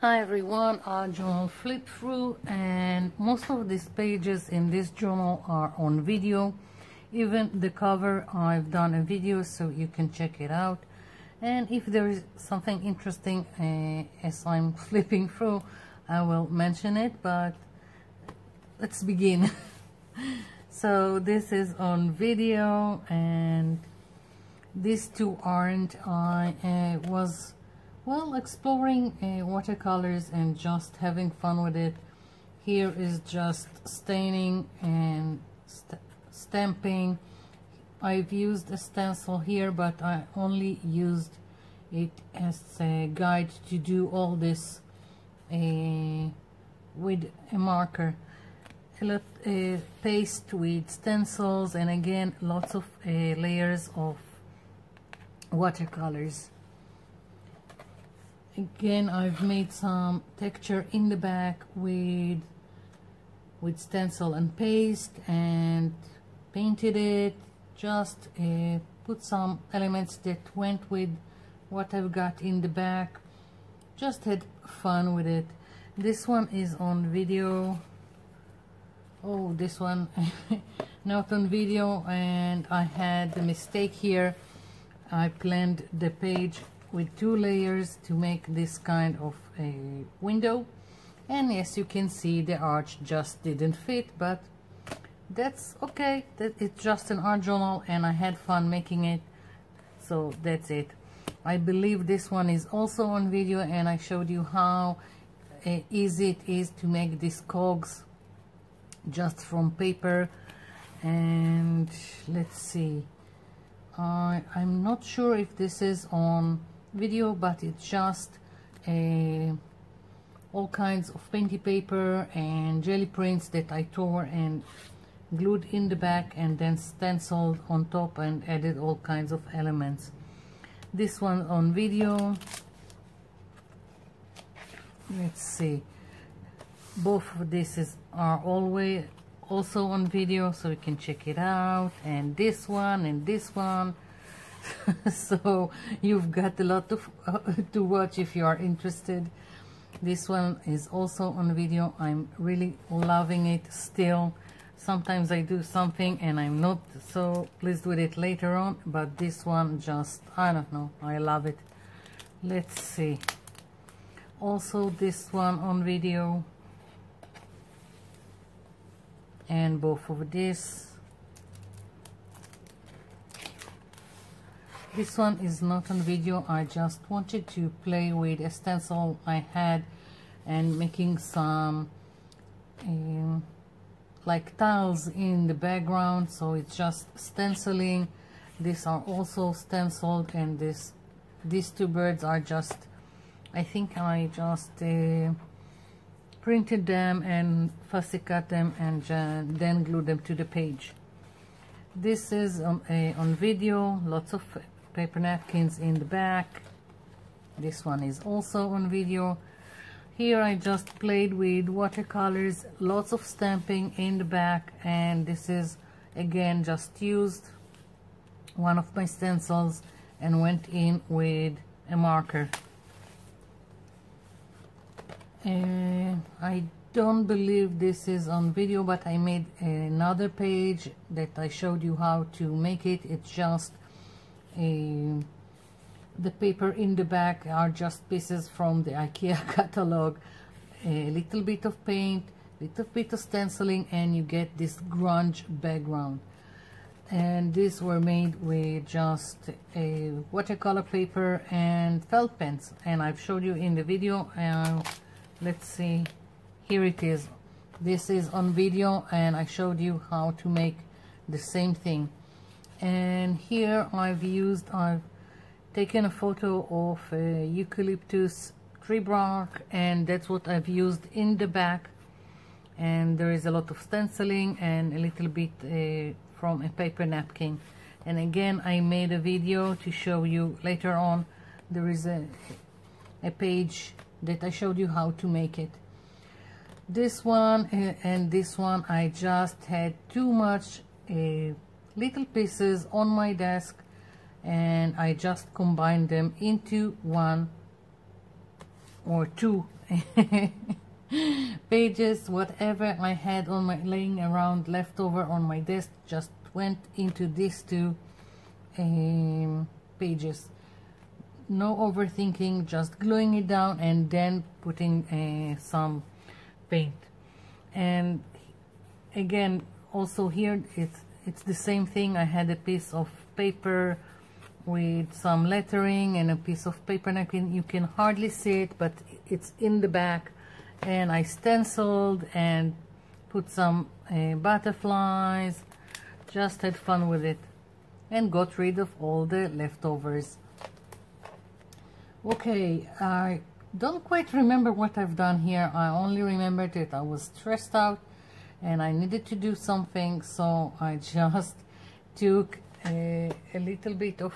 Hi everyone, our journal flip through, and most of these pages in this journal are on video. Even the cover, I've done a video so you can check it out. And if there is something interesting as I'm flipping through, I will mention it, but let's begin. So this is on video, and these two aren't. I was exploring watercolors and just having fun with it. Here is just staining and stamping. I've used a stencil here, but I only used it as a guide to do all this with a marker. A lot paste with stencils, and again lots of layers of watercolors. Again, I've made some texture in the back with stencil and paste and painted it. Just put some elements that went with what I've got in the back. Just had fun with it. This one is on video. Oh, this one not on video, and I had a mistake here. I planned the page with two layers to make this kind of a window, and as you can see, the arch just didn't fit, but that's okay. It's just an art journal and I had fun making it, so that's it. I believe this one is also on video, and I showed you how easy it is to make these cogs just from paper. And let's see, I'm not sure if this is on video, but it's just all kinds of painty paper and jelly prints that I tore and glued in the back and then stenciled on top and added all kinds of elements. This one on video. Let's see, both of these are always also on video, so you can check it out. And this one and this one. So you've got a lot to watch if you are interested. This one is also on video. I'm really loving it still. Sometimes I do something and I'm not so pleased with it later on, but this one just, I don't know, I love it. Let's see, also this one on video, and both of this. This one is not on video. I just wanted to play with a stencil I had and making some like tiles in the background, so it's just stenciling. These are also stenciled, and these two birds are just, I think I just printed them and fussy cut them and then glued them to the page. This is on video, lots of paper napkins in the back. This one is also on video. Here I just played with watercolors, lots of stamping in the back, and this is again just used one of my stencils and went in with a marker. I don't believe this is on video, but I made another page that I showed you how to make it. It's just the paper in the back are just pieces from the IKEA catalog, a little bit of paint, little bit of stenciling, and you get this grunge background. And these were made with just a watercolor paper and felt pens, and I've showed you in the video. Let's see, here it is. This is on video, and I showed you how to make the same thing. And here I've taken a photo of a eucalyptus tree bark, and that's what I've used in the back. And there is a lot of stenciling and a little bit from a paper napkin. And again, I made a video to show you later on. There is a page that I showed you how to make it. This one and this one, I just had too much little pieces on my desk, and I just combined them into one or 2 pages. Whatever I had on my laying around leftover on my desk just went into these 2 pages. No overthinking, just gluing it down and then putting some paint. And again, also here it's the same thing. I had a piece of paper with some lettering and a piece of paper napkin. You can hardly see it, but it's in the back, and I stenciled and put some butterflies. Just had fun with it and got rid of all the leftovers. Okay, I don't quite remember what I've done here. I only remembered that I was stressed out and I needed to do something, so I just took a little bit of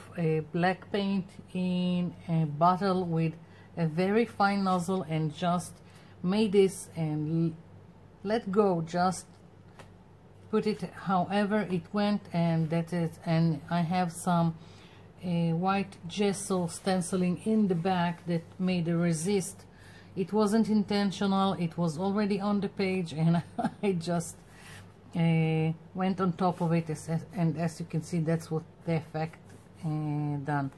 black paint in a bottle with a very fine nozzle and just made this and let go, just put it however it went, and that's it. And I have some white gesso stenciling in the back that made a resist. It wasn't intentional, it was already on the page, and I just went on top of it, and as you can see, that's what the effect done.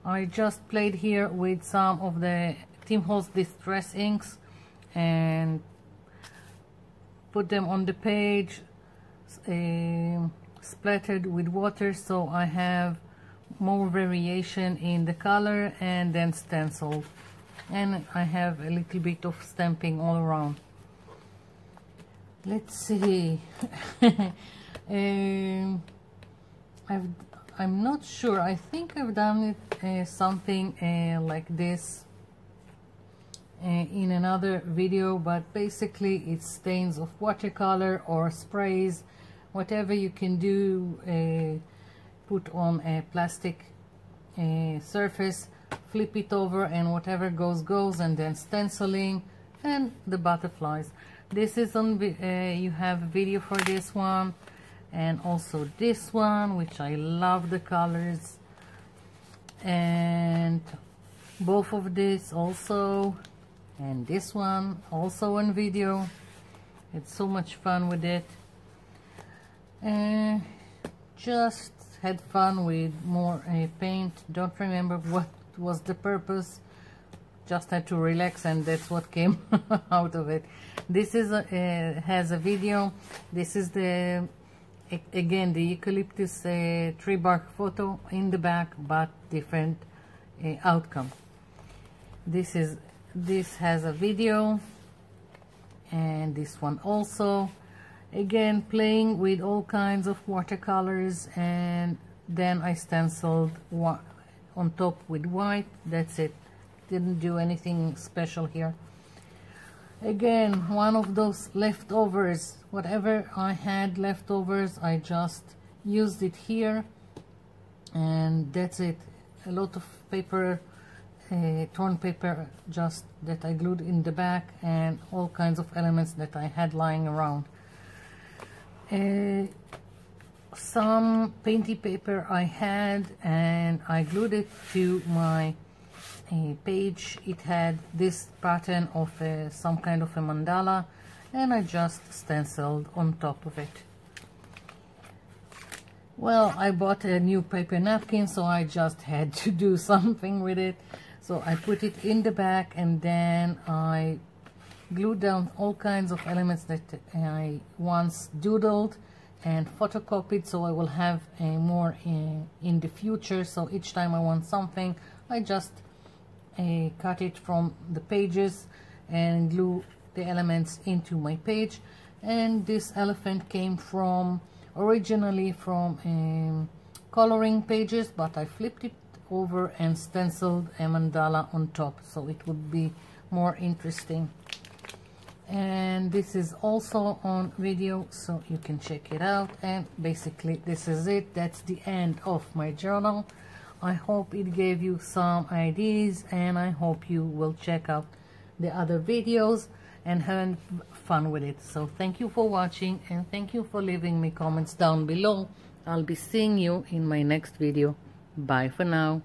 I just played here with some of the Tim Holtz Distress inks and put them on the page, splattered with water, so I have more variation in the color, and then stenciled, and I have a little bit of stamping all around. Let's see. I'm not sure. I think I've done it something like this in another video, but basically it's stains of watercolor or sprays, whatever you can do. Put on a plastic surface, flip it over, and whatever goes, and then stenciling and the butterflies. This is on you have a video for this one, and also this one, which I love the colors, and both of this also, and this one also on video. It's so much fun with it, and just had fun with more paint. Don't remember what was the purpose, just had to relax, and that's what came out of it. This is has a video. This is the again the eucalyptus tree bark photo in the back, but different outcome. This has a video, and this one also. Again, playing with all kinds of watercolors, and then I stenciled on top with white. That's it. Didn't do anything special here. Again, one of those leftovers. Whatever I had leftovers, I just used it here, and that's it. A lot of paper, torn paper, just that I glued in the back, and all kinds of elements that I had lying around. Some painty paper I had, and I glued it to my page. It had this pattern of some kind of a mandala, and I just stenciled on top of it. Well, I bought a new paper napkin, so I just had to do something with it. So I put it in the back, and then I glued down all kinds of elements that I once doodled and photocopied, so I will have more in the future. So each time I want something, I just cut it from the pages and glue the elements into my page. And this elephant came from originally from coloring pages, but I flipped it over and stenciled a mandala on top, so it would be more interesting. And this is also on video, so you can check it out. And basically this is it. That's the end of my journal. I hope it gave you some ideas, and I hope you will check out the other videos and have fun with it. So thank you for watching, and thank you for leaving me comments down below. I'll be seeing you in my next video. Bye for now.